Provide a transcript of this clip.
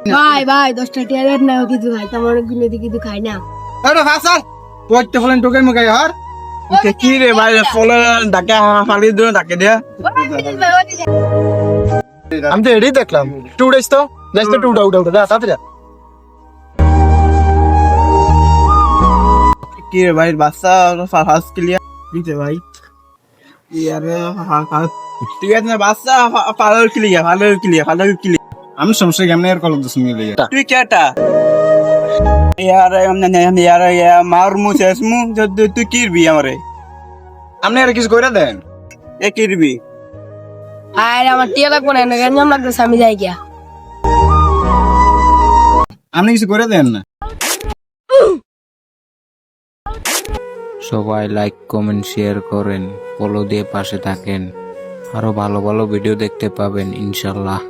ভাই ভাই 10টা টিয়ার না কিছু ভাই তোমার গুলো কিছু খাই না আরে হাসান পড়তে ফলেন টোকে মুখাই হর কি রে ভাই ফলে ডাকে ফালি দিও ডাকে দিয়া আমি তো এটাই দেখলাম টু ডেজ তো যাইস তো টুটা উঠা উঠা তাড়াতাড়ি কি রে ভাই বাচ্চা ফার্স্ট ক্লিয়ার দিতে ভাই ইয়ারে ঠিক আছে না বাচ্চা ফালার ক্লিয়ার আমি সমস্যা কেমন এর কলম দশ মিনিট লেগে তুই কেটা মার মুছেস মু তুই কিরবি আমারে আপনি আর কিছু করে দেন এ কিরবি আর আমার টিয়া লাগবে না গঞ্জাম লাগতেছে আমি যাই গিয়া আপনি কিছু করে দেন না সবাই লাইক কমেন্ট শেয়ার করেন ফলো দিয়ে পাশে থাকেন আরো ভালো ভালো ভিডিও দেখতে পাবেন ইনশাল্লাহ।